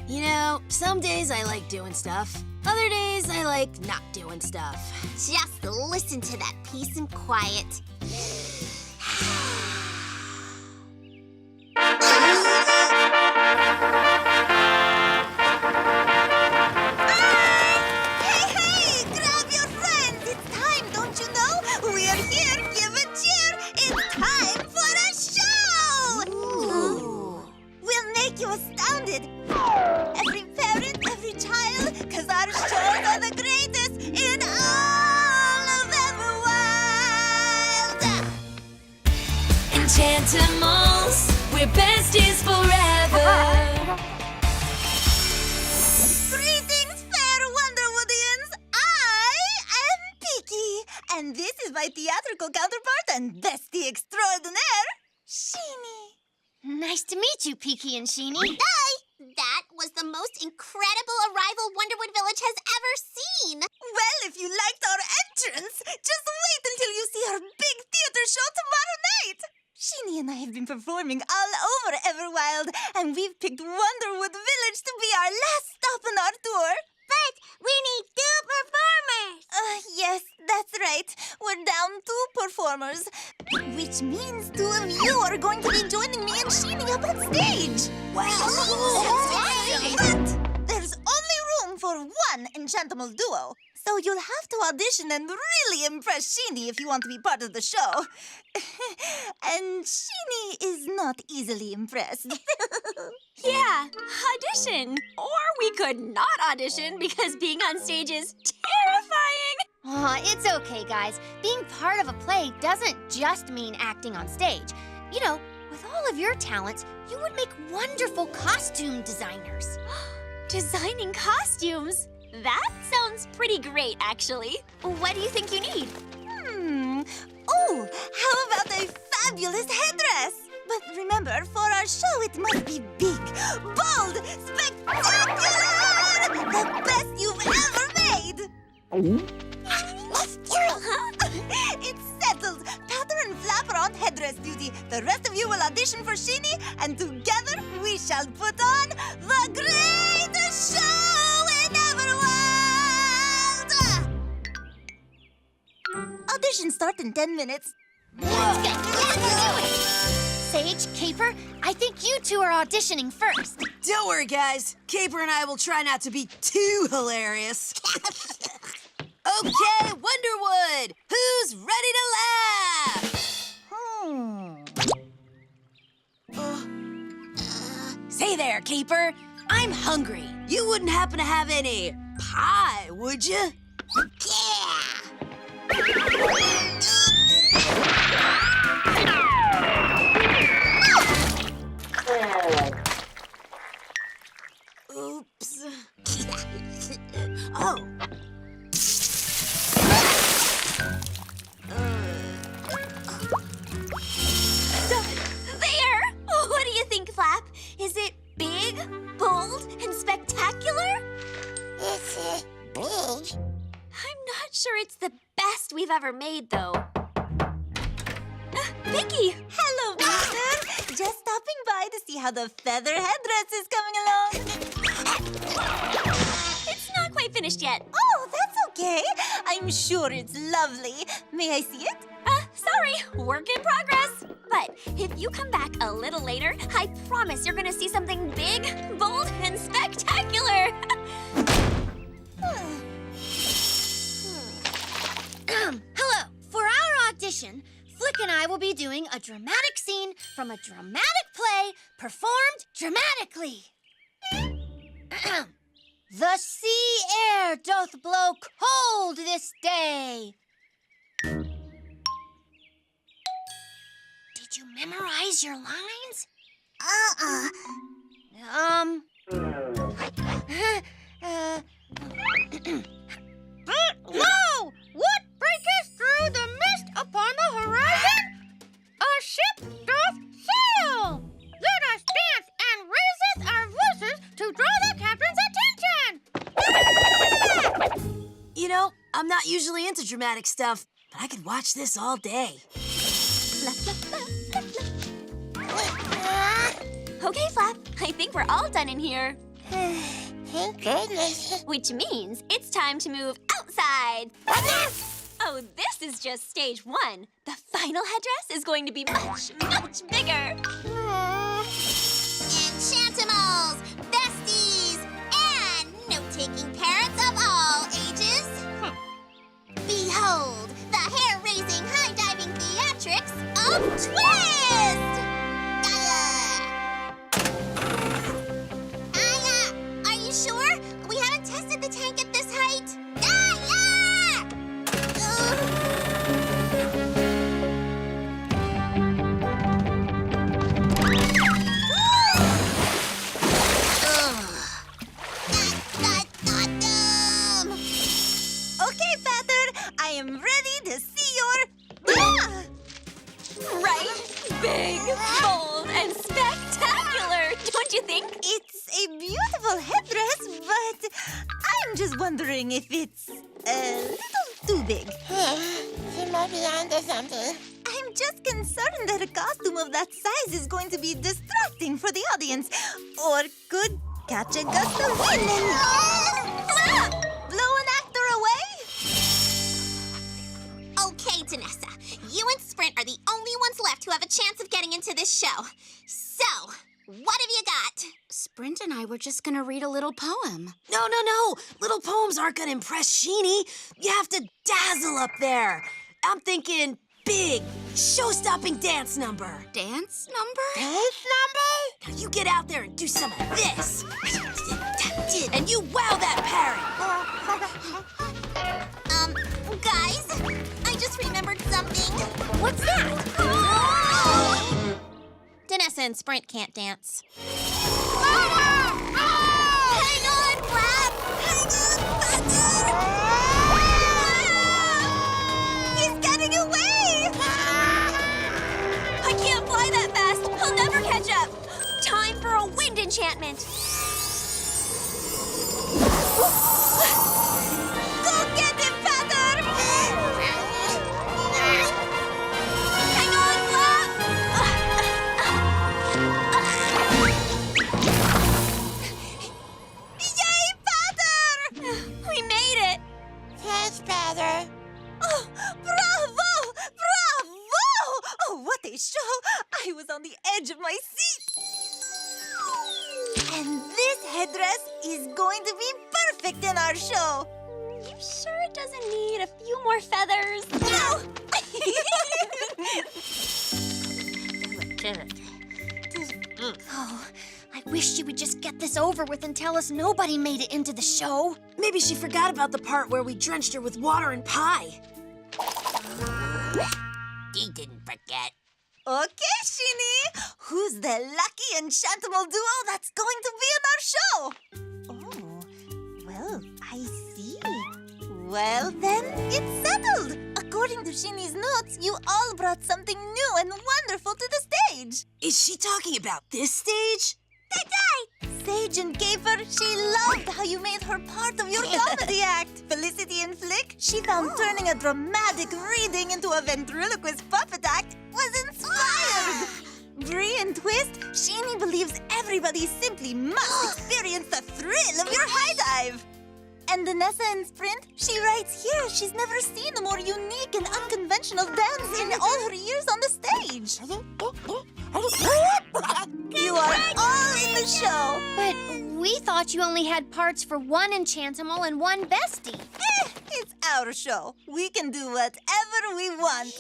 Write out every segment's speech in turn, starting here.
You know, some days I like doing stuff. Other days I like not doing stuff. Just listen to that peace and quiet. Hey, grab your friends. It's time, don't you know? We're here, give a cheer. It's time for a show! Ooh. We'll make you astounded. Every parent, every child, because our shows are the greatest in all of Everwilde. Enchantimals, we're besties forever. Greetings, fair Wonderwoodians. I am Peaky, and this is my theatrical counterpart and bestie extraordinaire, Sheenie. Nice to meet you, Peaky and Sheenie. That was the most incredible arrival Wonderwood Village has ever seen. Well, if you liked our entrance, just wait until you see our big theater show tomorrow night. Sheenie and I have been performing all over Everwilde, and we've picked Wonderwood Village to be our last stop on our tour. But we need 2 performers. Yes, that's right. We're down 2 performers, which means 2 of you are going to be joining me and Sheenie up on stage. Wow. But there's only room for 1 Enchantimal duo. So you'll have to audition and really impress Sheenie if you want to be part of the show. And Sheenie is not easily impressed. Yeah, audition. Or we could not audition because being on stage is terrifying. Aw, it's okay, guys. Being part of a play doesn't just mean acting on stage. You know, with all of your talents, you would make wonderful costume designers. Designing costumes? That sounds pretty great, actually. What do you think you need? Oh, how about a fabulous headdress? But remember, for our show, it must be big, bold, spectacular! The best you've ever made! It's settled. Patter and flap are on headdress duty. The rest of you will audition for Sheenie, and together we shall put on the greatest show in Everwilde! Auditions start in 10 minutes. Let's do it! Sage, Caper, I think you 2 are auditioning first. Don't worry, guys. Caper and I will try not to be too hilarious. Okay, Wonderwood, who's ready to laugh? Say there, Caper. I'm hungry. You wouldn't happen to have any pie, would you? Oops. Oh. There! What do you think, Flap? Is it big, bold, and spectacular? It's big. I'm not sure it's the best we've ever made, though. Vicky! Hello, Mister. Just stopping by to see how the feather headdress is coming along. It's not quite finished yet. Oh, that's okay. I'm sure it's lovely. May I see it? Sorry, work in progress. But if you come back a little later, I promise you're gonna see something big, bold, and spectacular. Hello. For our audition, Flick and I will be doing a dramatic scene from a dramatic play performed dramatically. The sea air doth blow cold this day. Did you memorize your lines? Lo! What breaketh through the mist upon the horizon? A ship doth sail! Let us dance and raiseth our voices to draw the captain's attention! You know, I'm not usually into dramatic stuff, but I could watch this all day. Okay, Flap, I think we're all done in here. Thank goodness. Which means it's time to move outside. Oh, this is just stage 1. The final headdress is going to be much, much bigger. Enchantimals, besties, and note-taking parents of all ages. Behold, the hair-raising, high-diving theatrics of Twist! Are you sure? We haven't tested the tank at this height. Okay, Feather, I am ready to see your... Right? Big, bold, and spectacular, don't you think? It's a beautiful headdress, but I'm just wondering if it's a little too big. She might be onto something. I'm just concerned that a costume of that size is going to be distracting for the audience, or could catch a gust of wind and blow an actor away. Okay, Danessa, you and Sprint are the only ones left who have a chance of getting into this show. So, what have you got? Sprint and I were just gonna read a little poem. No. Little poems aren't gonna impress Sheeny. You have to dazzle up there. I'm thinking big, show-stopping dance number. Dance number? Dance number? Now you get out there and do some of this. And you wow that parrot. Guys, I just remembered something. What's that? Danessa and Sprint can't dance. Hang on, Flap! Hang on, He's getting away! I can't fly that fast. He'll never catch up. Time for a wind enchantment. Go get him, Feather! Hang on, Flap! Yay, Feather! We made it. Thanks, Feather. Oh, bravo! Bravo! Oh, what a show! I was on the edge of my seat. And this headdress is going to be perfect in our show. You sure it doesn't need a few more feathers? No! Oh, I wish you would just get this over with and tell us nobody made it into the show. Maybe she forgot about the part where we drenched her with water and pie. He didn't forget. Okay, Sheeny. Who's the lucky Enchantimal duo that's going to be in our show? Oh, well, I see. Well, then, it's settled. According to Sheeny's notes, you all brought something new and wonderful to the stage. Is she talking about this stage? That's right. Sage and Caper, she loved how you made her part of your comedy act. Felicity and Flick, she found turning a dramatic reading into a ventriloquist puppet act was inspired. Bree and Twist, Sheeny believes everybody simply must experience the thrill of your high dive. And Danessa and Sprint, she writes here she's never seen a more unique and unconventional dance in all her years on the stage. You are all in the show. But we thought you only had parts for one Enchantimal and one bestie. It's our show. We can do whatever we want.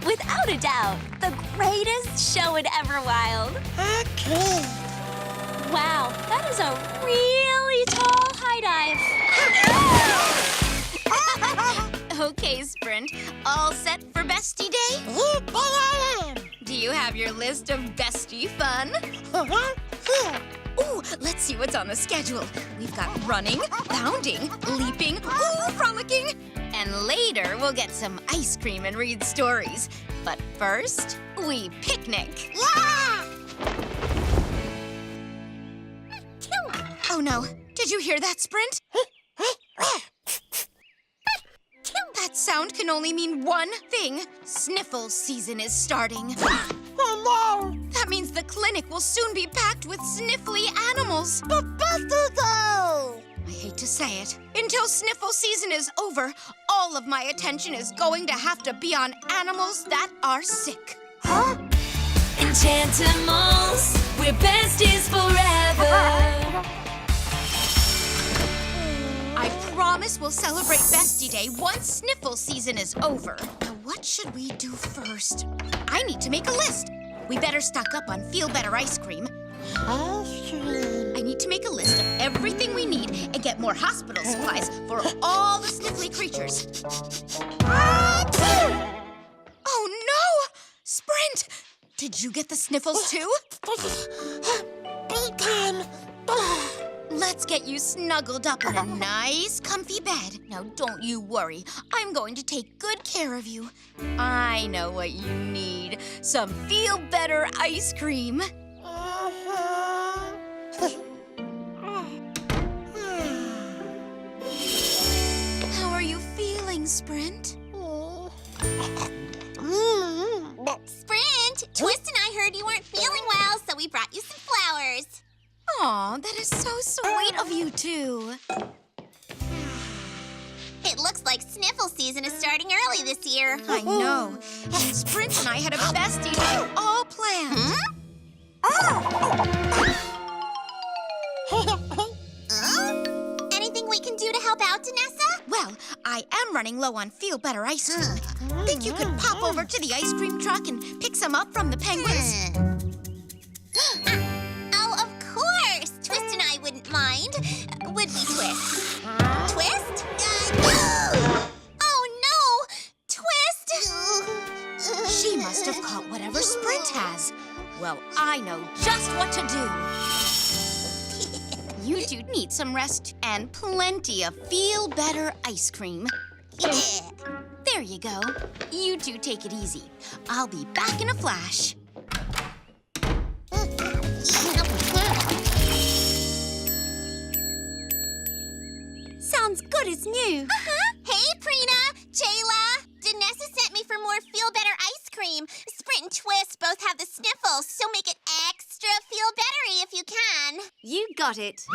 Without a doubt, the greatest show in Everwilde. Okay. Wow, that That is a really tall high dive. Okay, Sprint. All set for Bestie Day? Do you have your list of bestie fun? Ooh, let's see what's on the schedule. We've got running, bounding, leaping, frolicking. And later, we'll get some ice cream and read stories. But first, we picnic. Yeah! Oh no, did you hear that, Sprint? That sound can only mean one thing. Sniffles season is starting. Oh no! That means the clinic will soon be packed with sniffly animals. The besties go! I hate to say it. Until sniffle season is over, all of my attention is going to have to be on animals that are sick. Huh? Enchantimals, we're besties forever. I promise we'll celebrate Bestie Day once sniffle season is over. Now, what should we do first? I need to make a list. We better stock up on Feel Better ice cream. Ice cream. I need to make a list of everything we need and get more hospital supplies for all the sniffly creatures. Oh no! Sprint! Did you get the sniffles too? Big time. Let's get you snuggled up in a nice, comfy bed. Now, don't you worry. I'm going to take good care of you. I know what you need. Some Feel Better ice cream. How are you feeling, Sprint? Sprint, Twist and I heard you weren't feeling well, so we brought you some flowers. Aw, that is so sweet of you two. It looks like sniffle season is starting early this year. I know. Sprint and I had a bestie day all planned. Anything we can do to help out, Danessa? Well, I am running low on Feel Better ice cream. Think you could pop over to the ice cream truck and pick some up from the penguins? Oh, of course. Twist and I wouldn't mind. Would we, Twist? Twist? Oh, no! Twist! She must have caught whatever Sprint has. Well, I know just what to do. You two need some rest and plenty of Feel Better ice cream. There you go. You two take it easy. I'll be back in a flash. Sounds good as new. Hey, Prina, Jayla. Danessa sent me for more Feel Better ice cream. Sprint and Twist both have the sniffles, so make it extra Feel Bettery if you can. You got it.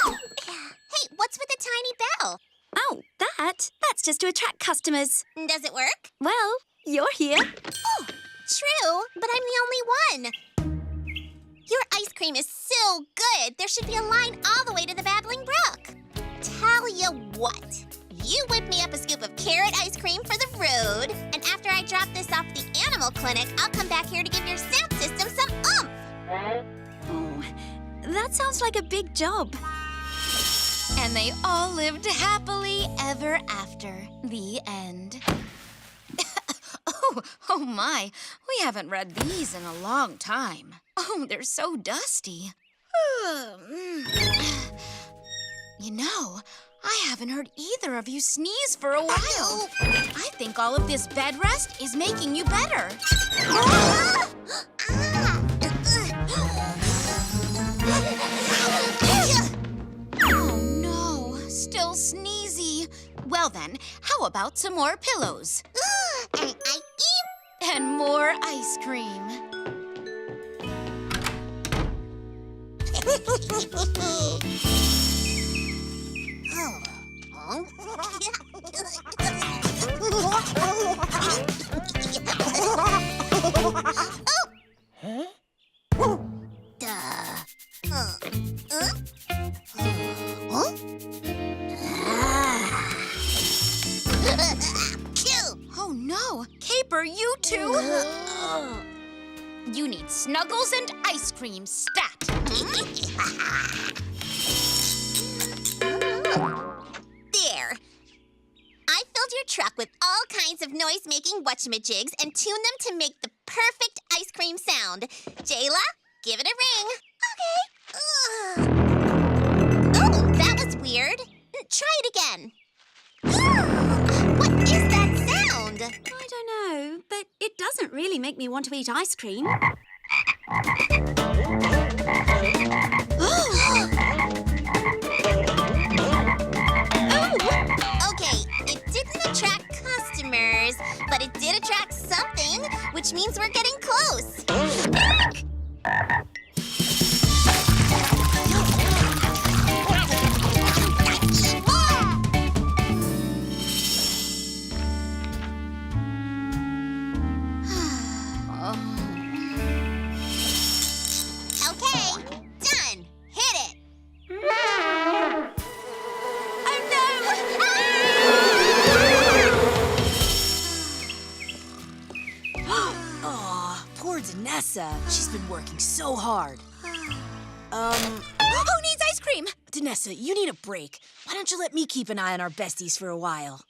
Hey, what's with the tiny bell? Oh, that's just to attract customers. Does it work? Well, you're here. Oh, true, but I'm the only one. Your ice cream is so good, there should be a line all the way to the Babbling Brook. Tell you what, you whip me up a scoop of carrot ice cream for the road, and after I drop this off at the animal clinic, I'll come back here to give your sound system some oomph. Oh, that sounds like a big job. And they all lived happily ever after. The end. Oh my. We haven't read these in a long time. Oh, they're so dusty. You know, I haven't heard either of you sneeze for a while. I think all of this bed rest is making you better. Oh no, still sneezy. Well then, how about some more pillows? And more ice cream. Oh no, Caper, you too? You need snuggles and ice cream stat. There. I filled your truck with all kinds of noise-making whatchamajigs and tuned them to make the perfect ice cream sound. Jayla, give it a ring. Okay. Oh, that was weird. Try it again. What is that sound? I don't know, but it doesn't really make me want to eat ice cream. Okay, it didn't attract customers, but it did attract something, which means we're getting close. Okay, done. Hit it. Aw, poor Danessa. She's been working so hard. Who needs ice cream? Danessa, you need a break. Why don't you let me keep an eye on our besties for a while?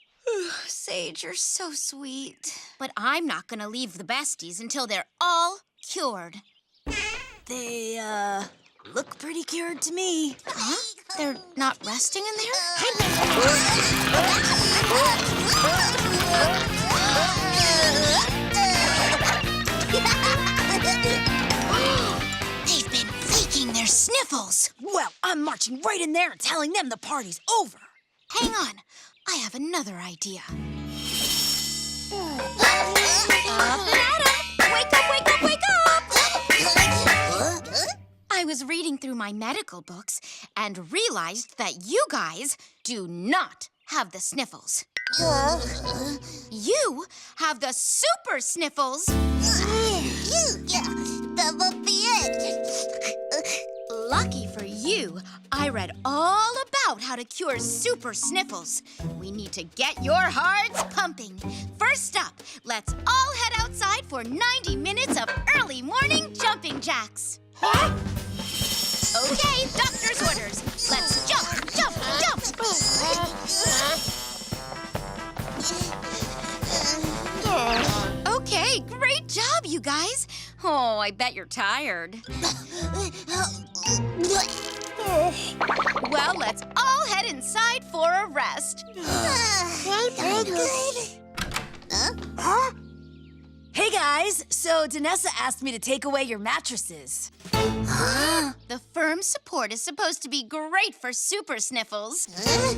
Sage, you're so sweet. But I'm not gonna leave the besties until they're all cured. They, look pretty cured to me. Huh? They're not resting in there? They've been faking their sniffles. Well, I'm marching right in there and telling them the party's over. Hang on. I have another idea. Up and at 'em! Wake up, wake up, wake up! I was reading through my medical books and realized that you guys do not have the sniffles. You have the super sniffles. That will be it. Lucky for you, I read all about how to cure super sniffles. We need to get your hearts pumping. First up, let's all head outside for 90 minutes of early morning jumping jacks. Huh? Okay, doctor's orders. Let's jump, jump, jump. Okay, great job, you guys. Oh, I bet you're tired. Well, let's all head inside for a rest. Hey, guys. So Danessa asked me to take away your mattresses. The firm support is supposed to be great for super sniffles. The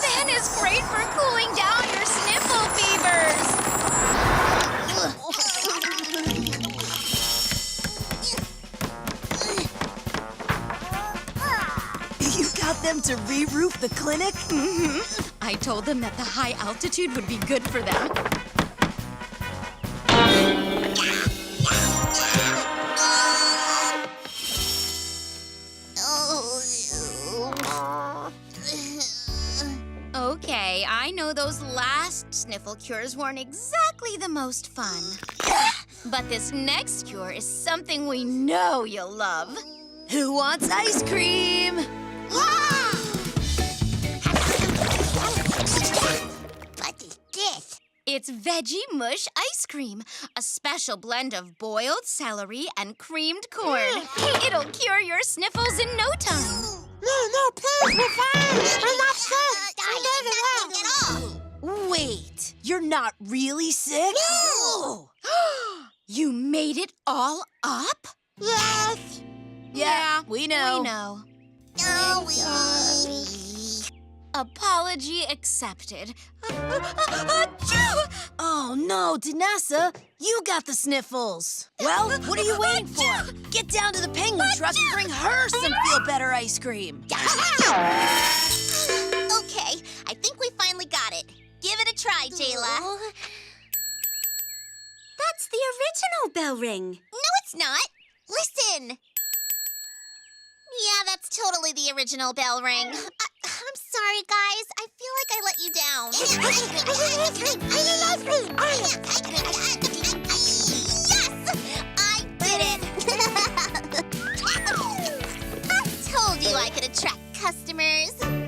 fan is great for cooling down your sniffle fevers. You got them to re-roof the clinic? Mm-hmm. I told them that the high altitude would be good for them. Okay, I know those last sniffle cures weren't exactly the most fun. But this next cure is something we know you'll love. Who wants ice cream? What is this? It's veggie mush ice cream, a special blend of boiled celery and creamed corn. It'll cure your sniffles in no time. No, please, we're fine. I'm not sick. Nothing at all. Wait, you're not really sick? No. You made it all up? Yes. Yeah, we know. We know. No, we. Apology accepted. Achoo! Oh, no, Danessa. You got the sniffles. Well, what are you waiting for? Get down to the penguin truck and bring her some feel-better ice cream. Okay, I think we finally got it. Give it a try, Jayla. That's the original bell ring. No, it's not. Listen. Yeah, that's totally the original bell ring. I'm sorry, guys. I feel like I let you down. Yes! I did it! I told you I could attract customers.